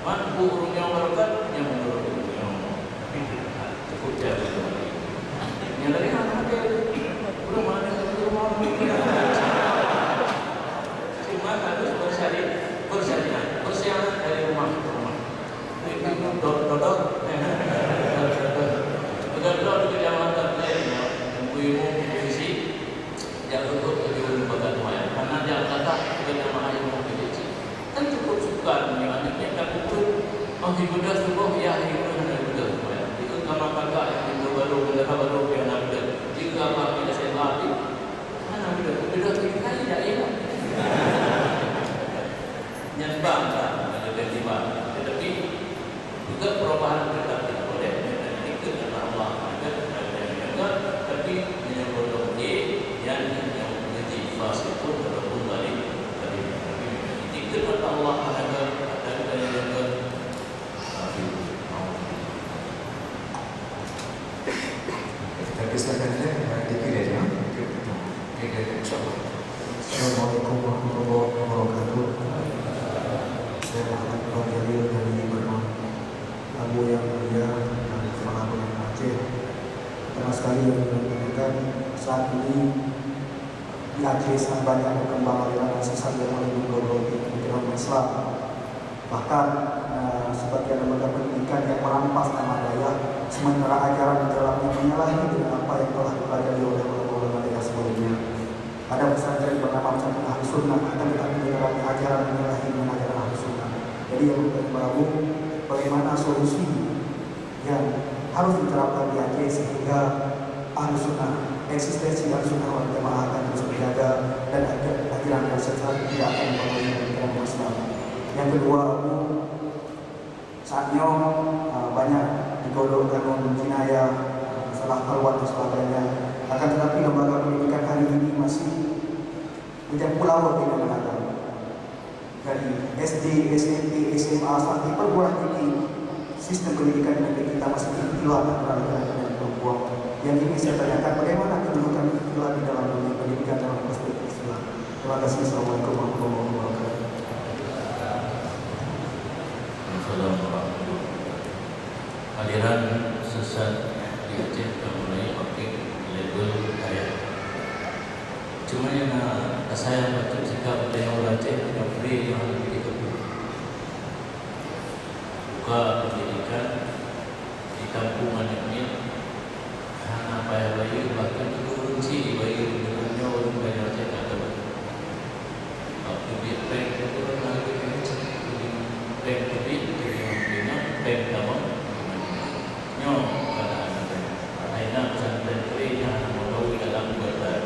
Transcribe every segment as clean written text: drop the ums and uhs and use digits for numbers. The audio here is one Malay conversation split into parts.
Mampu urungnya barokat yang menurut cukup jauh. Yang tadi anak belum ada rumah. Cuma harus persiapan dari rumah ke rumah. Dodok. Betul di kecamatan lainnya, ibu posisi jangan untuk di lembaga tua. Karena dia kata bernama ayah kecil. Kan cukup suka anaknya tak betul. Oh ibadah subuh ya ibadah semua. Itu sama kakak yang baru yang ada. Jika apa kita saya mati, mana ibadah tiga kali dah ya. Nyembah ada tiba. Tetapi juga perubahan kita tidak boleh. Itu adalah Allah. Tapi yang bodoh yang menjadi fase itu walaupun balik itu kata Allah ada dan yang Kita saja dikira ya. Kita insyaallah. Assalamualaikum warahmatullahi wabarakatuh. Saya Muhammad Fadil dari Ibadah Abu yang mulia dan kepala Bupati Aceh. Pertama sekali yang menyampaikan saat ini di Aceh sangat banyak berkembang aliran sesat yang mengikuti ajaran Islam. Bahkan sebagian lembaga pendidikan yang merampas nama daya, sementara ajaran di dalamnya menyalahi dengan apa yang telah dipelajari oleh ulama daya sebelumnya. Ada pesantren bernama pesantren Ahli Sunnah, akan tetapi di dalamnya ajaran menyalahi dengan ajaran Ahli Sunnah. Jadi yang bergabung, bagaimana solusi yang harus diterapkan di Aceh sehingga Ahli Sunnah, eksistensi Ahli Sunnah wal Jamaah akan terus terjaga dan ajaran yang sesat tidak akan mempengaruhi ajaran Islam. Yang kedua, saatnya banyak digodok dengan jinayah, masalah keluar dan sebagainya. Akan tetapi lembaga pendidikan hari ini masih tidak pulau bagaimana dari SD, SMP, SMA sampai perguruan tinggi. Sistem pendidikan negeri kita masih terpilah antara laki-laki dan perempuan. Yang ini saya tanyakan bagaimana kedudukan terpilah di dalam dunia pendidikan dalam perspektif Islam. Terima kasih. Assalamualaikum warahmatullahi wabarakatuh. Aliran sesat di Aceh mulai pakai label daya. Cuma yang saya baca sikap dari orang Aceh yang free yang lebih itu buka pendidikan di kampungan ini hanya bayi bahkan itu kunci bayi dengan orang bayi Aceh tak ada. Waktu dia peng itu lagi peng peng tamam nyo aina pesantren ini hanya modal dalam buatan.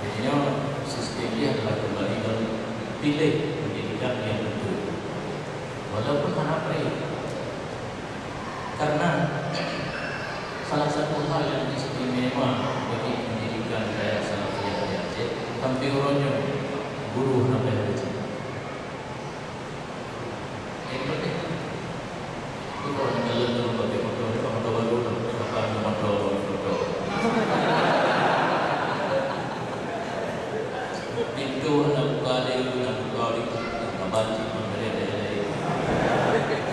Jadinya sistem dia adalah kembali pilih pendidikan yang betul. Walaupun anak karena salah satu hal yang istimewa bagi pendidikan daya salafiyah di Aceh, tampilannya guru sampai haji. Yang penting itu orang jalan dulu pakai motor baru, pakai motor. Itu nak kali banci memberi.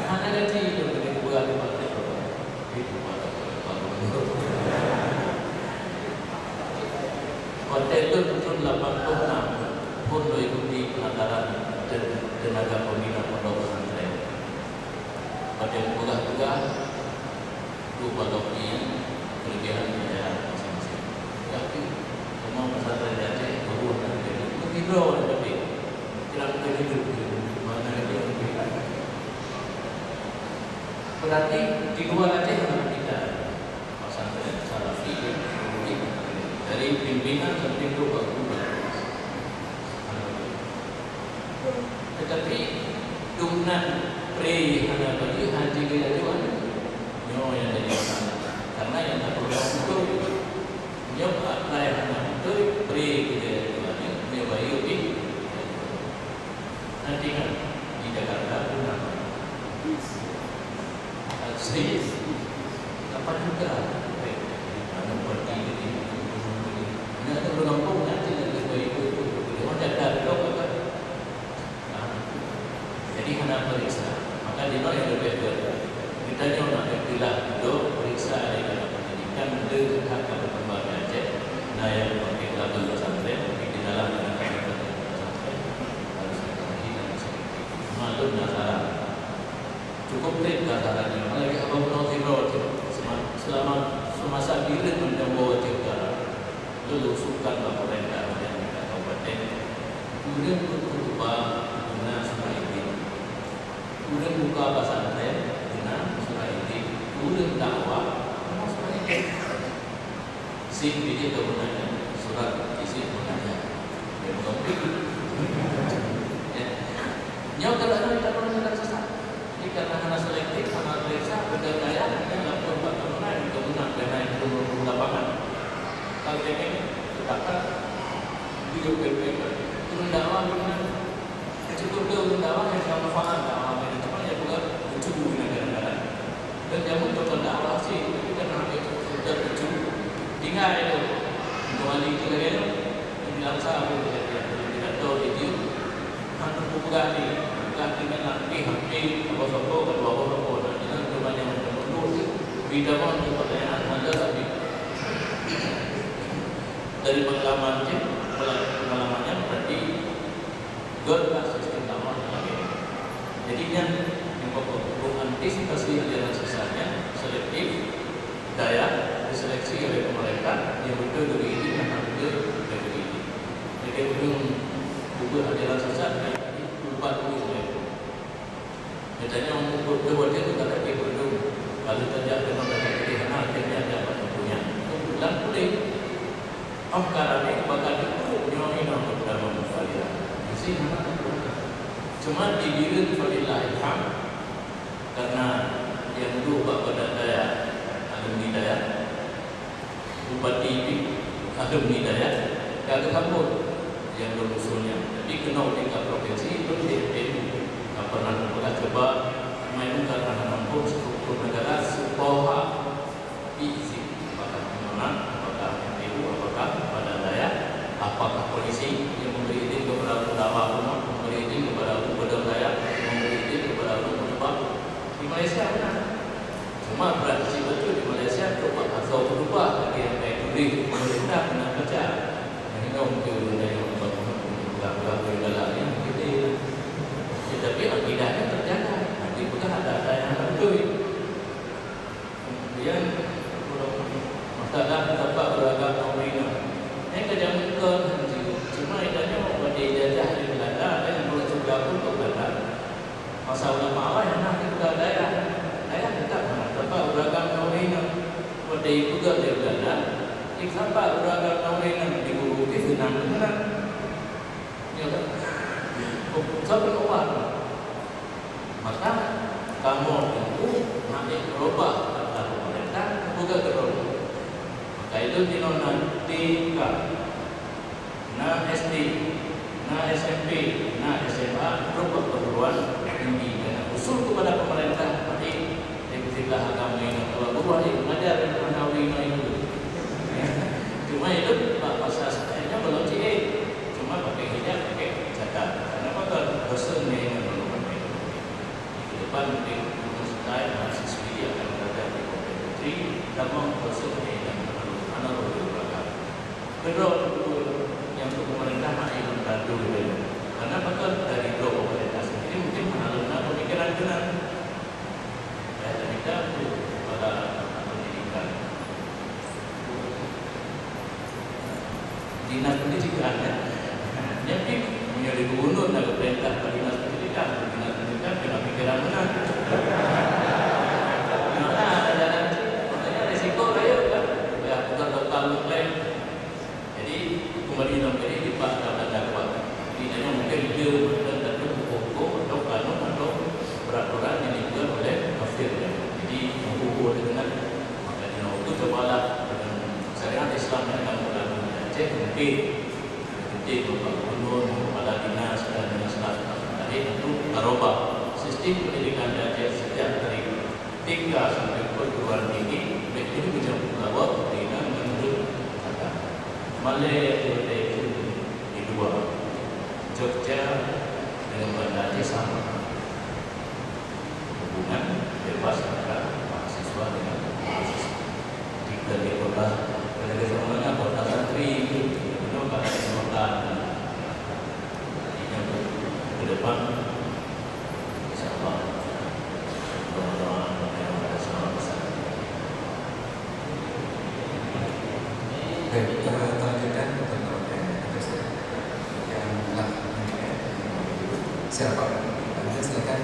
Mana gaji itu beri buat itu konten itu betul 86 pun mengikuti penataran tenaga pembina pondok pesantren. Pada tugas-tugas itu bagi kelebihan ajaran masing-masing. Tapi semua pesantren di Aceh berubah menjadi begitu orang lebih tidak hidup mana lagi lebih. Berarti di luar Aceh kita pesantren salafi dari pimpinan sampai ke bawah. Tetapi dunan pre hanya bagi haji kejuan nyo yang jadi sana karena yang tak perlu itu nyo apply hanya itu pre kejuan ini bayu ini nanti kan di Jakarta pun asli dapat juga mana pergi ini nak tu kampung nanti nak bayu itu dia ada dah. Jadi hanya periksa. Maka Tadi yang lebih kita nyoba bila itu periksa dengan pendidikan itu hak berkembang Aceh. Nah yang pakai label pesantren di dalam pesantren harus diperhatikan. Maklum nasaran cukup trik nasarannya. Lagi abang menolak selama semasa diri menjemput juga lusukan pemerintah yang kita kabupaten. Kemudian berubah guna surah ini, kemudian buka pesantren guna surah ini, kemudian dakwah guna surah ini. Si ini kegunanya surat isi gunanya. Ya bukan begitu. Nyawa kadang kita pernah sedang sesat. Ini karena hanya selektif, hanya periksa, berdaya, yang lapor buat kemenangan, kegunaan dana yang belum lapangan. Kalau ini kata video turun dakwah dengan cukup turun dakwah yang sama faham dakwah ini cuma ya bukan lucu negara-negara dan jamu untuk dakwah sih tapi karena itu sudah lucu tinggal itu kembali ke negara bilang saya tidak tahu itu hantu bukan dengan nanti apa-apa kedua-dua nanti kan banyak yang menurut beda banget pertanyaan anda tapi dari pengalamannya berarti God sistem dakwah lagi. Jadi yang pokok antisipasi aliran sesatnya selektif daya diseleksi oleh pemerintah yang betul dari ini yang betul dari ini. Jadi belum buku aliran sesat yang tadi lupa dulu oleh. Biasanya mengukur kewajiban itu karena dia belum lalu terjadi dengan pilihan akhirnya dapat punya. Kemudian boleh. Karena ini bakal nyonya untuk dalam fadilah. Mesti cuma dibirin fadilah ilham karena yang lupa pada daya alumni daya bupati ini alumni daya kagak kabur yang lulusannya. Jadi kena tingkat provinsi itu dia pernah coba main karena mampu struktur negara supaya diisi apakah menang pada daya, apakah polisi yang memberi izin kepada ulama umum, memberi izin kepada gubernur daya, memberi izin kepada ulama di Malaysia benar. Cuma berarti betul di Malaysia atau berubah bagi yang baik dulu pemerintah kena kerja. Yang ini mungkin yang berlaku dalam yang gitu. Tetapi akidahnya terjaga. Nanti bukan ada yang betul. Kemudian masalah tempat beragam nomina. Ini kerja mungkin cuma idanya mau pada ijazah di Belanda ada yang boleh juga untuk Belanda. Masa ulama awal yang nak kita daya tetap tempat beragam nomina. Pada itu juga di Belanda. Di tempat beragam nomina di buku itu senang benar. Ya kan? Sampai keluar. Maka kamu itu nanti berubah kata pemerintah bukan berubah. Itu di nanti na SD, na SMP, na SMA berubah perguruan tinggi dan usul kepada pemerintah tadi ikutilah agama ini kalau berubah itu mengajar agama ini cuma itu bahasa saya belum CE cuma pakai hijab pakai cadar karena apa dosen yang belum pakai di depan mungkin saya mahasiswi akan berada di kompetisi dan mau dosen kedua yang untuk pemerintah masih membantu karena betul dari dua pemerintah sendiri mungkin mengalami pemikiran benar dan kita pada pendidikan dinas pendidikan jadi menjadi gubernur dan perintah dinas pendidikan dengan pikiran benar ada jalan makanya risiko ya bukan lokal klaim. Kembali dalam ini Pak dapat dakwah. Ini mungkin dia tentu hukum atau kanun atau peraturan yang dibuat oleh kafir. Jadi hukum dengan makanya itu cobalah dengan syariat Islam yang akan melakukan Aceh mungkin Bapak Gubernur, Kepala Dinas dan Dinas tadi itu merubah sistem pendidikan di Aceh sejak dari 3 sampai perguruan tinggi. Ini bisa membawa dengan menurut Malaya itu di 2 Jogja dengan Banda Aceh sama bebas antara mahasiswa dengan mahasiswa. Jika di kota semuanya kota santri itu benar pada kesempatan yang ke depan insya Allah doa-doa yang ada sama besar. Baik, kita lanjutkan teman-teman yang telah siapa? Anda silakan.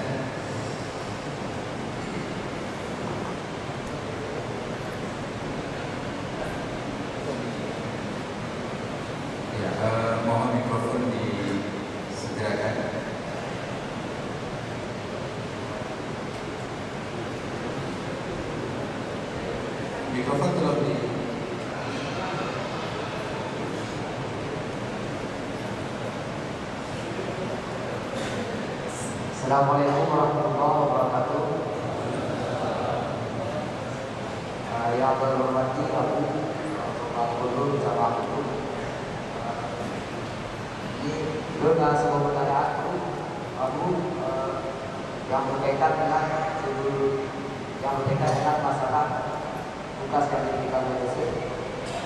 Ya, mohon mikrofon disegerakan. Mikrofon tolong di. Assalamualaikum warahmatullahi wabarakatuh. Yang berhormati Bapak Guru sama Abu. Ini dengan sebuah pertanyaan Abu yang berkaitan dengan masalah tugas yang diberikan Malaysia.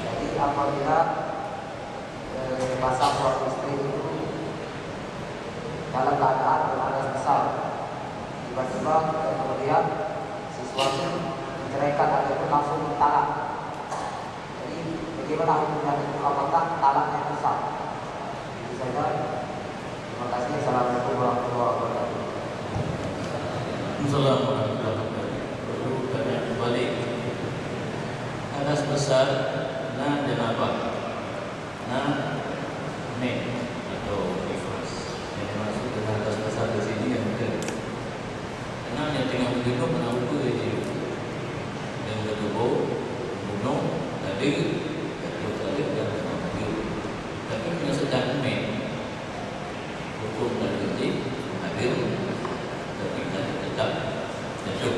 Jadi apabila masa suami istri itu dalam keadaan berhadas besar, tiba-tiba kemudian si suami menceraikan ataupun langsung talak. Jadi bagaimana hukumnya itu? Apakah talaknya besar? Itu saja. Terima kasih. Assalamualaikum warahmatullahi wabarakatuh. Assalamualaikum warahmatullahi wabarakatuh. Perlu tanya kembali. Hadas besar, nah janabah, nah mek atau ifras. Yang masuk ke hadas besar di sini yang betul. Karena yang tengah begitu menauku itu yang kedua bunuh tadi kedua kali dan menauku. Tapi yang sedang mek hukum dan detik hadir tapi tetap jatuh.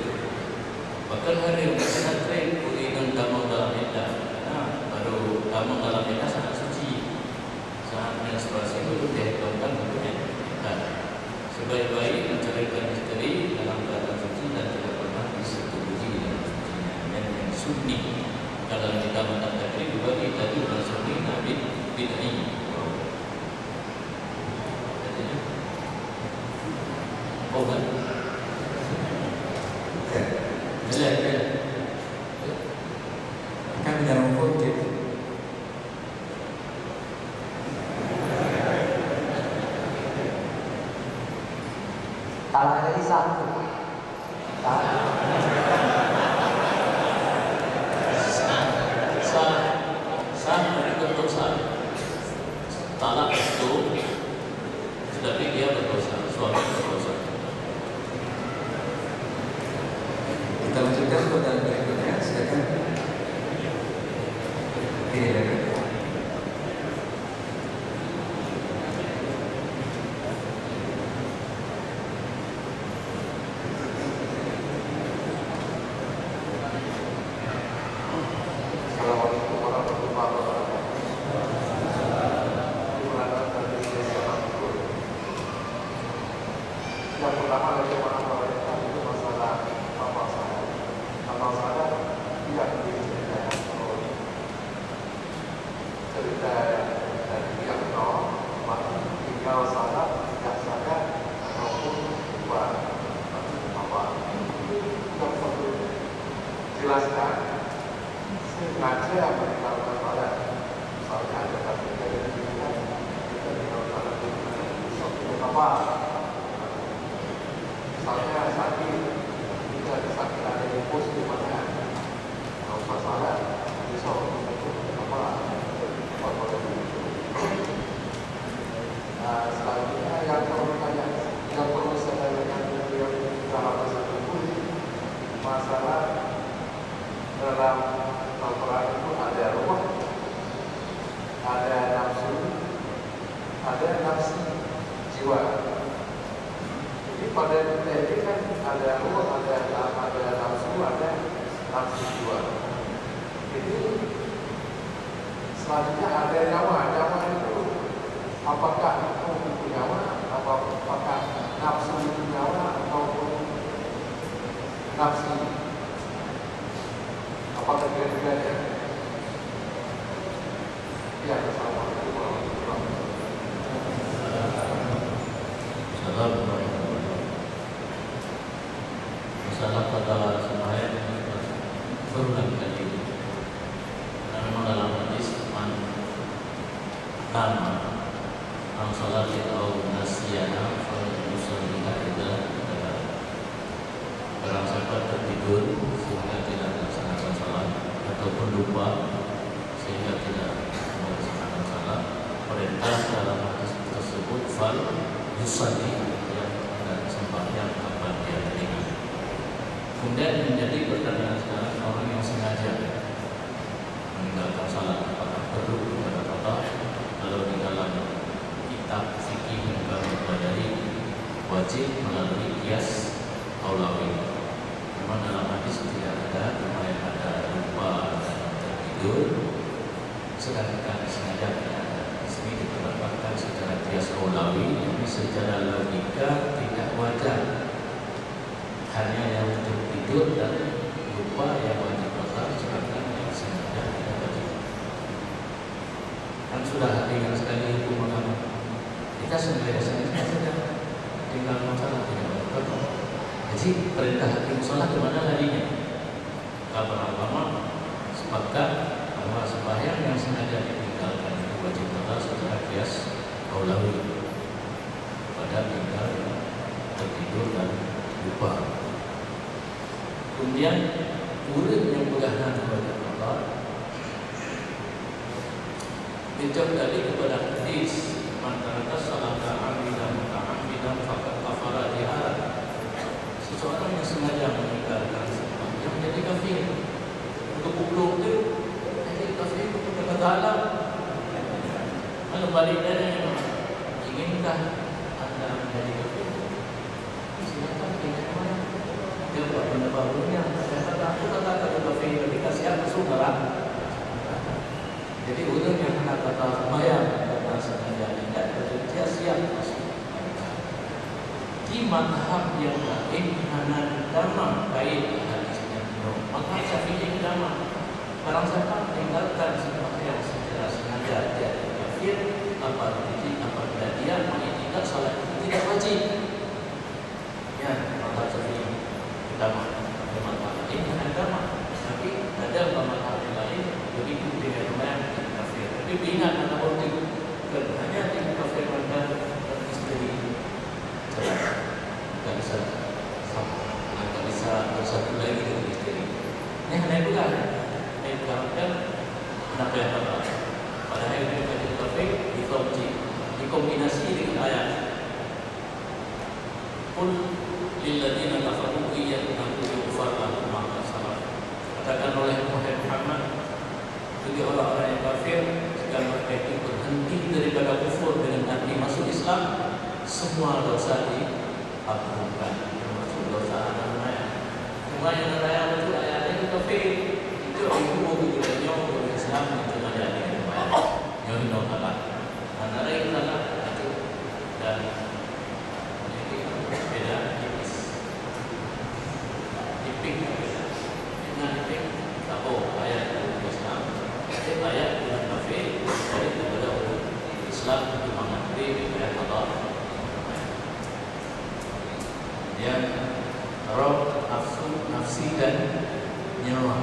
Bahkan hari ini santri dengan tamu dalam iddah, baru tamu dalam iddah sangat suci, sangat menstruasi itu diharamkan untuk iddah. Sebaik-baik menceraikan istri dalam keadaan suci dan tidak pernah disetujui dengan sucinya. Yang sunni kalau kita mengatakan dibagi tadi bukan sunni nabi bid'ah. Oh kan? Ya. Kan dalam kutip Talak dari satu. Sah berdosa. Talak itu tetapi dia berdosa, suami berdosa. kita lanjutkan pertanyaan berikutnya. Silakan. Ini lagi. Assalamualaikum warahmatullahi wabarakatuh. Yang pertama bagaimana pemerintah itu masalah kapal sadar. Kapal sadar tidak menjadi cerita dari pihak nol, maka tinggal sadar, tidak sadar ataupun buat apa itu yang perlu jelaskan. Sengaja meninggalkan badan, misalnya ada kata dari pilihan kita meninggalkan badan itu apa? Misalnya sakit, kita sakit ada di pos di mana, kalau masalah, besok itu apa? Selanjutnya yang perlu saya tanyakan beliau dalam tersebut masalah dalam Al-Quran itu ada ruh, ada nafsu, ada nafsi jiwa. Jadi pada ini kan ada ruh, ada nafsu, ada nafsi jiwa. Jadi selanjutnya ada nyawa. Nyawa itu apakah itu nyawa, apakah nafsu itu nyawa, ataupun nafsi. Apakah kira-kira ya, assalamualaikum warahmatullahi Assalamualaikum. Masalah kata sembahyang berulang kali. Karena memang dalam hadis man nama salat atau nasiyana falyusalliha idza qadara. Barang siapa tertidur sehingga tidak melaksanakan salat ataupun lupa sehingga tidak melaksanakan salat, perintah dalam hadis tersebut fal yusalli, yang dan sembahyang kapan dia teringat. Kemudian menjadi pertanyaan sekarang, orang yang sengaja meninggalkan salat apakah perlu kepada qada? Kalau di dalam kitab fikih yang kami pelajari, wajib melalui qiyas aulawi. Memang dalam hadis tidak ada, cuma yang ada lupa dan tertidur, sedangkan sengaja tidak ada. Di sini diterapkan secara qiyas aulawi, ini secara logika tidak wajar. Hanya yang tertidur dan lupa yang wajib qada, sedangkan yang sengaja tidak wajib. Kan sudah ringan sekali hukum agama. Kita sengaja saja tinggal masalah tidak wajib. Jadi perintah hakim sholat kemana larinya? Kabar agama sepakat bahwa sembahyang yang sengaja ditinggalkan itu wajib qada secara qiyas aulawi pada tinggal yang tertidur dan lupa. Kemudian urip yang pegangan wajib qada dicari kepada hadis man taraka salata amidan muta'ammidan faqad kafara biha. Seseorang yang sengaja meninggalkan sembahyang jadi kafir. Untuk hukum itu jadi kafir kepada Allah. Lalu baliknya, inginkah Anda menjadi kafir? Silakan pilih mana. Dia buat benda barunya. Saya kata aku katakan kafir ketika siapa saudara. Jadi ulun yang kata sembahyang karena sengaja tidak bekerja siap masuk. Di mazhab yang lain Hanafi dama baik hadisnya mazhab Syafi'i dama. Barang siapa meninggalkan sembahyang secara sengaja jadi kafir apabila dia mengingat salat itu tidak wajib. Ya, mazhab Syafi'i dama. Mazhab lain Hanafi dama. Tapi ada mazhab lain begitu dengan sembahyang jadi kafir. Tapi ingat kata bukti hanya tidak kafir pada istri. Tak bisa bersatu lagi dengan istri. Ini hanya bukan. Ini bukan kenapa yang apa? Padahal itu pada topik dikombinasi dengan ayat. Qul lilladzina kafaru iyyakum yughfar lahum ma qad salaf. Katakan oleh Muhammad bagi orang-orang yang kafir, jika mereka itu berhenti daripada kufur dengan arti masuk Islam, semua dosa diampunkan, termasuk dosa anak raya. Cuma yang raya itu ayatnya itu kafir, itu ibu budaya orang Islam itu ada di rumah. Yang itu kalah, anak raya kalah itu dan ini beda tipis, tipik beda. Dengan tipik, tahu ayat itu Islam, ayat yang kafir dari kepada Islam itu mengerti ayat Allah. Yang roh, nafsi dan nyawa.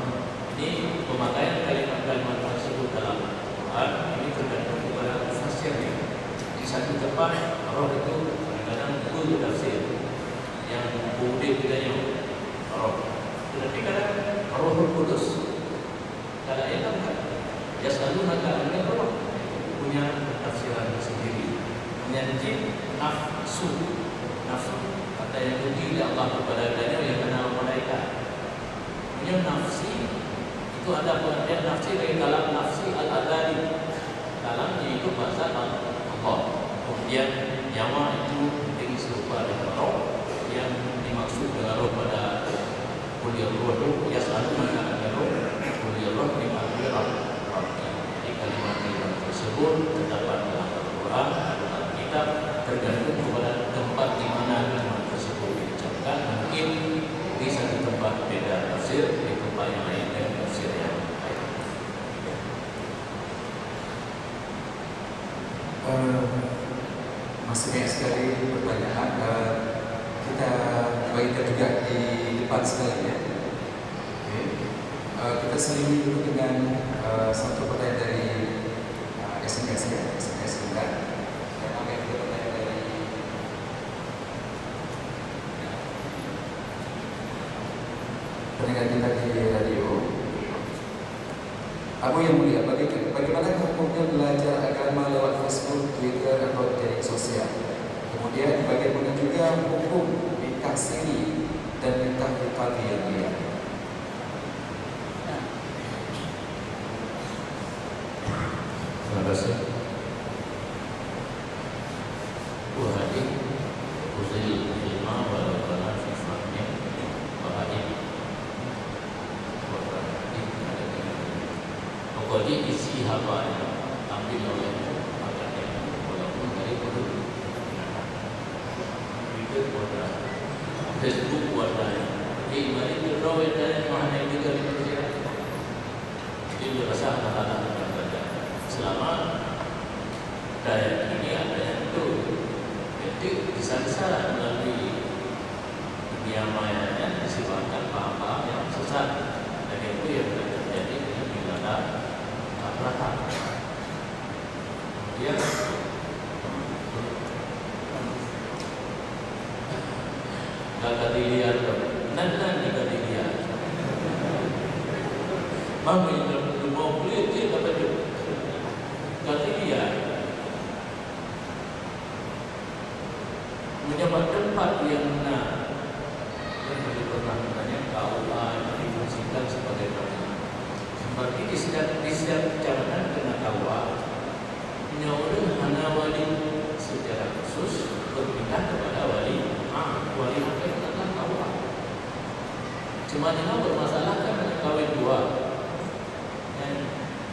Ini pemakaian kalimat-kalimat tersebut dalam Al-Quran ini tergantung kepada tafsirnya. Di satu tempat roh itu kadang-kadang itu tafsir yang boleh bedanya roh. Tetapi kadang Rohul Kudus. Kadang itu kan ya selalu nakal roh punya tafsiran sendiri. Menjadi nafsu. Kata yang Yahudi Allah kepada Daniel yang kenal mereka. Punya nafsi itu ada pengertian nafsi dari dalam nafsi al-adari. Dalamnya itu bahasa Allah. Kemudian nyawa itu menjadi serupa dengan roh yang dimaksud dengan roh pada kuliah roh itu ya selalu mengatakan roh kuliah roh dimaksud roh. Jadi kalimat-kalimat tersebut terdapat dalam Al-Quran dalam kitab tergantung kepada tempat di mana kalimat tersebut diucapkan. Mungkin di satu tempat akibat beda tafsir itu yang lain dan tafsir yang lain. Masih banyak sekali pertanyaan. Kita bagikan juga di depan sekali ya. Okay. Kita selingi dulu dengan satu pertanyaan dari SMS ya, SMS kita. Dan apa yang kita pertanyaan dari pendengar kita di radio. Abu yang mulia, bagaimana hukumnya belajar agama lewat Facebook, Twitter, atau jaring sosial? Kemudian bagaimana juga hukum nikah siri dan nikah qadi yang dia? Terima kasih. Wahai usul ilmu walaupun sifatnya wahai pokoknya isi apa yang ambil oleh makanya walaupun dari Twitter pada Facebook pada di mana itu rawat dan mana yang kita lihat itu berasa hal-hal selama daya ini ada yang itu bisa melalui dunia maya yang disebabkan paham-paham yang sesat dan itu yang terjadi dengan bila Abraham. Dia gak dilihat, nan gak dilihat. Mama yang mau kulit dia dapat dia menjabat tempat yang benar dan pernah katanya KUA difungsikan sebagai bangunan. Seperti di setiap perjalanan kena KUA menyuruh hana wali secara khusus berpindah kepada wali hakim tentang KUA. Cuma jangan bermasalah kan kawin dua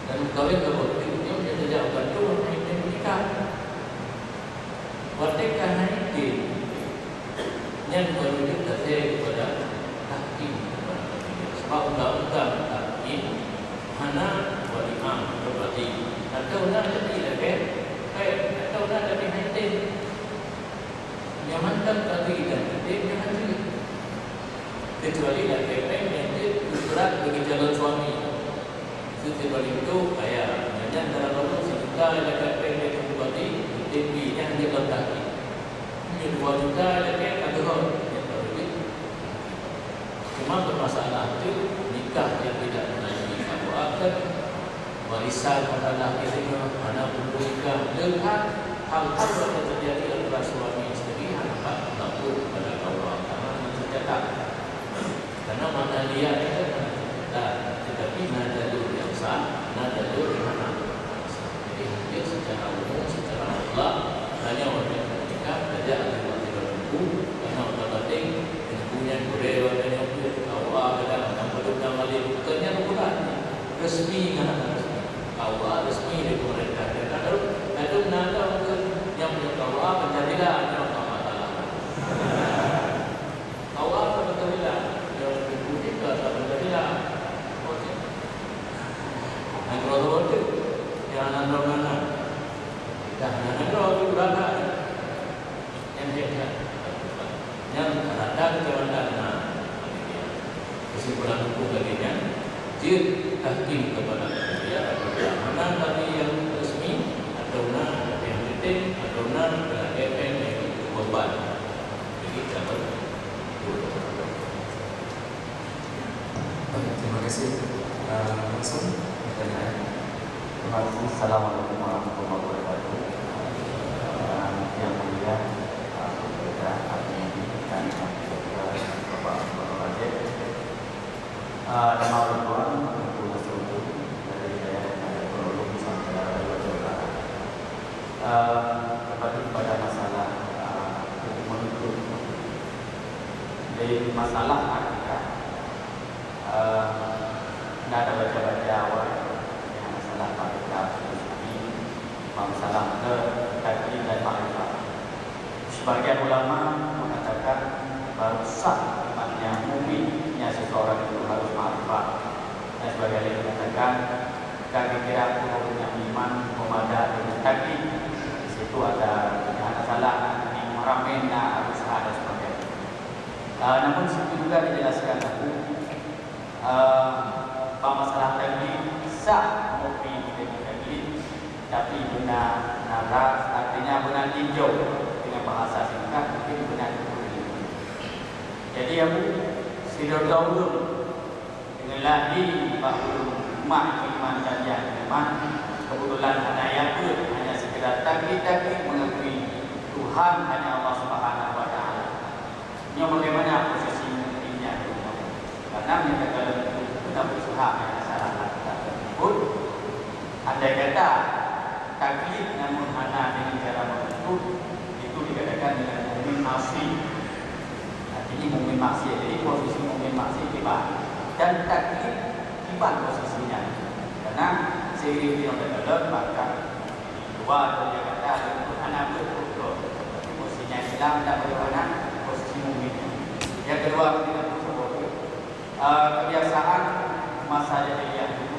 dan kawin kebetulan tidak betul yang menikah. Merdeka itu yang baru dikatakan kepada hakim sebab undang-undang hakim hana wali berarti atau nak jadi atau nak jadi hakim yang mantan tadi dan hakim yang hakim kecuali laki yang berat bagi calon suami itu kayak antara lalu sejuta dekat pendek kembali tinggi yang dia letakkan ini 2 juta dekat kadang yang berbeda. Cuma bermasalah itu nikah yang tidak melalui KUA warisan adalah kira mana pun nikah lihat hal-hal yang terjadi antara suami istri anak lapor kepada KUA karena mencatat karena mana lihat itu tetapi nada dulu yang sah nada dulu yang mana secara umum, secara mutlak hanya orang menikah saja ada hukum karena orang penting punya budaya yang punya KUA dalam penduduk kali bukannya bukan resmi kan KUA resmi dari pemerintah dan ada nada untuk yang punya KUA penjadilah ada masalah KUA penjadilah yang dipuji ke penjadilah yang kalau itu yang mana dah negara itu berada yang hebat yang ada kewenangan kesimpulan hukum baginya jid tahkim kepada dia mana tadi yang resmi atau mana yang penting atau mana FM yang beban jadi jangan terima kasih. Langsung pertanyaan. Terima kasih. Assalamualaikum warahmatullahi wabarakatuh. Yang mulia Saudara Admin dan Bapak Wajib. Nama Tuhan Ibu Nasrullah dari daerah Pulau Nusantara Jawa Barat. Kembali pada masalah menuntut dari masalah akikah. Tidak ada baca-baca awal yang masalah akikah. Masalah kaki dan makrifat. Sebagian ulama mengatakan baru sah imannya, mukminnya sebagai yang mengatakan kaki kiri aku punya iman komada dengan kaki. Di situ ada salah ini muramena harus ada sebagainya. Namun situ juga dijelaskan aku masalah tadi sah kopi dengan tadi, tapi benar naras artinya benar tinjau dengan bahasa singkat mungkin benar itu. Jadi aku sudah tahu dengan lagi bahawa mak iman saja memang kebetulan ada yang pun hanya sekedar takik-takik mengakui Tuhan hanya Allah Subhanahu Wa Taala. Ini bagaimana posisi dirinya itu? Karena menyatakan itu kita berusaha dengan salah tersebut. Andai kata taklid namun hanya dengan cara menuntut itu dikatakan dengan mukmin asli. Artinya mukmin maksiat. Jadi posisi mukmin maksiat tiba dan taklid tiba posisinya. Karena seiring dengan dalam maka dua dia kata itu anak betul. Posisinya Islam dan bagaimana posisi mukmin. Yang kedua kita sebut kebiasaan masa jahiliyah itu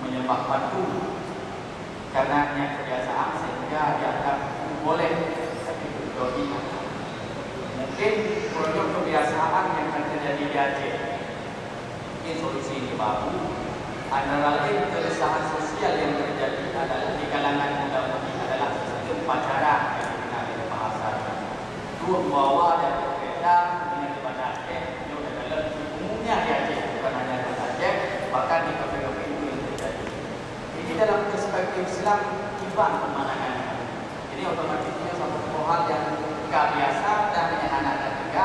menyembah patung. Karena kebiasaan sehingga dianggap boleh tapi berdoa. Mungkin produk kebiasaan yang terjadi di Aceh. Mungkin solusi ini baru. Antara lain keresahan sosial yang terjadi adalah di kalangan muda-mudi adalah sistem pacaran yang dikenal dengan bahasa. Dua membawa dan kereta dengan daripada Aceh. Ini adalah umumnya di Aceh, bukan hanya di Aceh, bahkan di kafe-kafe itu yang terjadi. Jadi dalam perspektif Islam iban pemandangannya. Jadi otomatisnya satu hal yang gak biasa dan menyederhanakan juga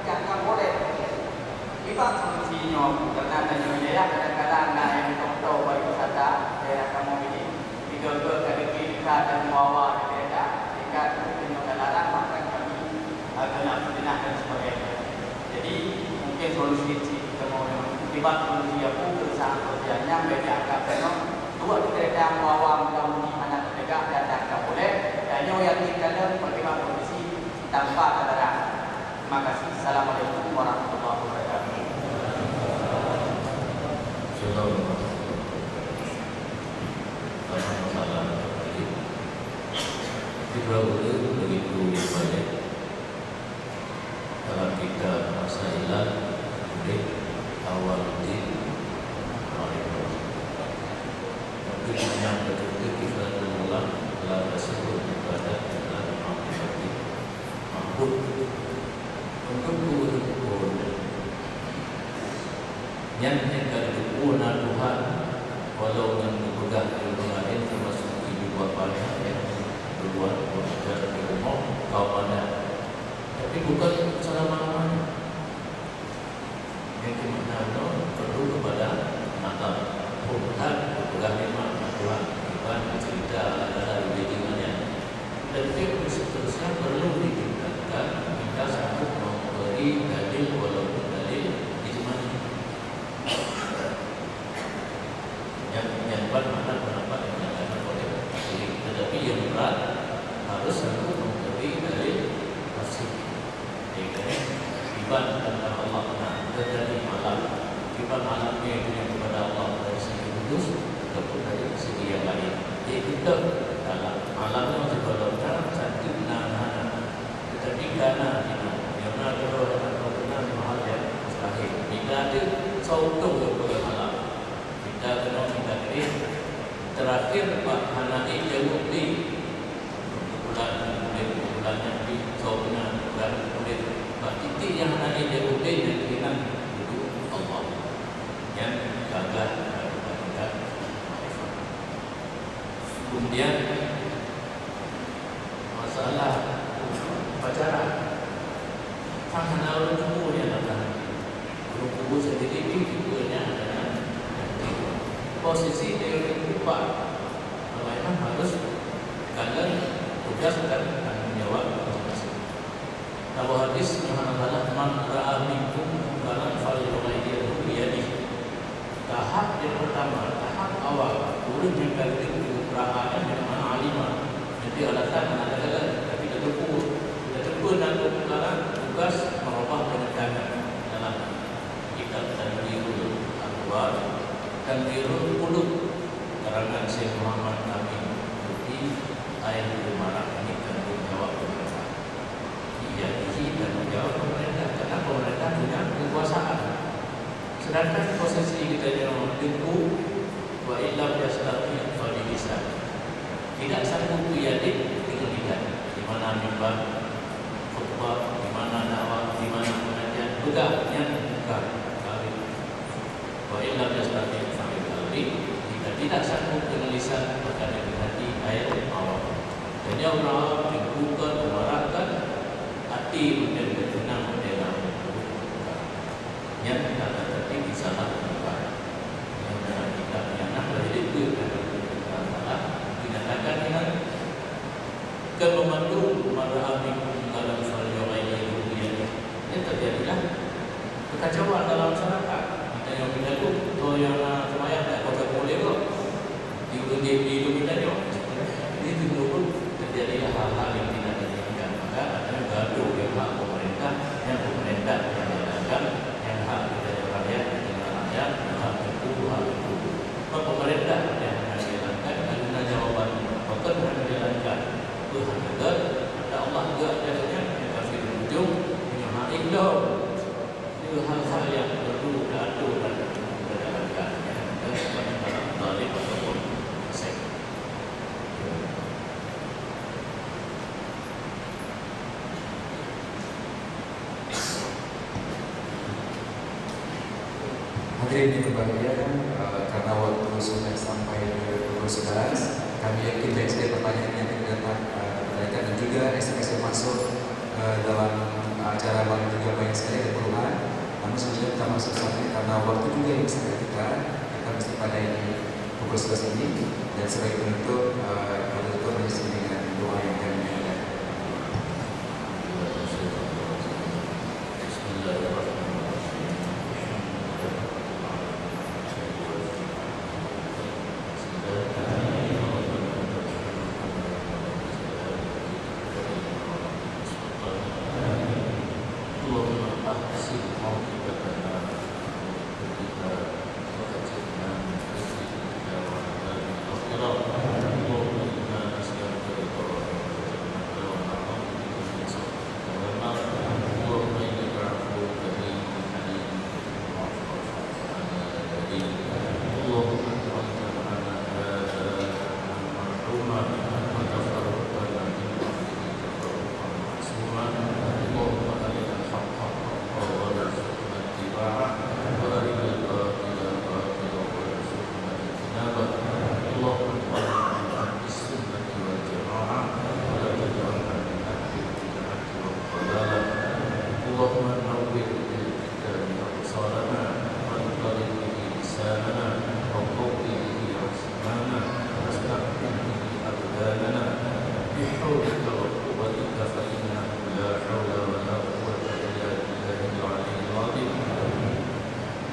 jangan boleh iban solusinya karena tanya kadang-kadang yang tahu pariwisata daerah kamu ini tiga-tiga kali kita dan membawa kereta jika itu larang maka kami kena fitnah dan sebagainya. Jadi mungkin solusi kita mau iban solusi aku berusaha sosialnya menjaga penuh dua kereta membawa mudah-mudahan anak tegak dan tak boleh dan yang tinggal bagaimana kondisi tanpa terlarang. Terima kasih. Assalamualaikum warahmatullahi wabarakatuh. Dahulu begitu banyak dalam kita masa hilang dari awal di tapi yang betul-betul kita ulang telah tersebut kepada Allah mampu untuk bersyukur yang kita bersyukur Tuhan walau dengan berpegang ilmu lain termasuk ibu bapanya yang berbuat berbuat di rumah kawannya tapi bukan selama-lamanya yang dimana perlu kepada Natal Tuhan berpegang ilmu Tuhan Tuhan cerita adalah lebih-lebihnya dan itu seterusnya perlu ditingkatkan kita sanggup memberi dalil walaupun dalil ijma' yang buat mana pendapat yang dinyatakan oleh ahli tetapi yang berat harus sanggup memberi dalil pasti yaitu ibadah tentang Allah terjadi malam ibadah malamnya itu yang kepada Allah dari segi kudus ataupun dari segi yang lain yaitu dalam malamnya masih berdoa cantik nana tetapi karena yang mana kalau benar mahal yang mustahil bila ada sautuh kepada malam kita kena minta diri terakhir Pak Hanai jauh di bulannya di sautuhnya bulan kemudian Pak titik yang Hanai jauh di dan kita duduk Allah yang gagal kemudian masalah pacaran sangat orang tua yang datang orang tua sendiri figurnya adalah posisi teori empat memang harus kalian tugas dan tanggung jawab masing-masing. Dalam hadis yang adalah man ra'a minkum munkaran falyughayyirhu biyadihi. Tahap yang pertama, tahap awal turun yang kali itu perahatan yang mana alimah nanti alasan adalah tapi terpukul dan munkaran tugas merubah penegakan dalam kitab tadbirul ahwal Tanwirul Qulub karangan Syekh Muhammad Amin di ayat 5 ini tanggung jawab pemerintah. Iya, ini tanggung jawab pemerintah karena pemerintah punya kekuasaan. Sedangkan posisi kita yang mendukung wa illam yastati fa lisan. Tidak sanggup yadik dengan lidah. Di mana mimbar, khutbah, di mana dakwah, di mana pengajian, begahnya bukan kali. Wa illam yastati fa qalbi. Jika tidak sanggup dengan lisan maka dengan hati ayat Allah. Dan ya Allah dibuka memarahkan hati menjadi tenang mendalam. Yang kita tadi bisa lakukan. Yang dalam kitab yang nak itu dinyatakan dengan kememandu marahami dalam saliyai rupiah. Ini terjadilah kekacauan dalam masyarakat. Kita yang menjaga tu yang semayang tak kau boleh kok di hidup kita ni. Ini pun terjadilah hal-hal yang tidak diinginkan. Maka ada gaduh yang hak pemerintah yang dilakukan, yang hak kita rakyat dengan rakyat, yang hak itu. Pemerintah yang menjalankan karena jawaban betul yang menjalankan Tuhan juga, ada Allah juga jadinya yang kasih ujung menyemai dong. Itu hal-hal yang perlu diatur dan dijalankan. Dan dalam zalim ataupun fasik. Hadirin yang berbahagia, karena waktu sudah sampai pukul 11, kami yakin banyak sekali pertanyaan yang kita tanyakan dan juga SMS yang masuk dalam acara malam juga banyak sekali ada perubahan. Namun sebelumnya kita masuk sampai karena waktu juga yang bisa kita mesti pada ini pukul 11 ini dan sebagai penutup kita tutup dengan doa yang kami inginkan.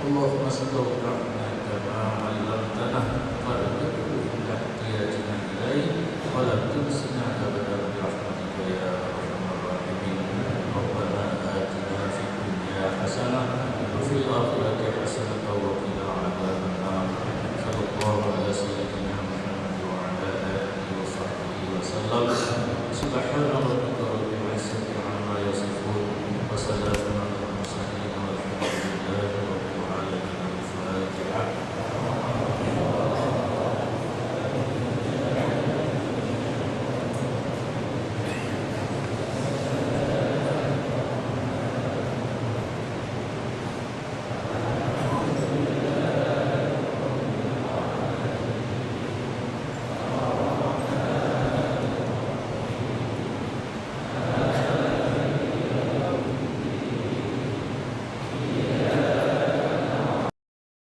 اللهم استودعنا كما علمتنا فارزقه إلى احتياجنا إليه ولا تنسنا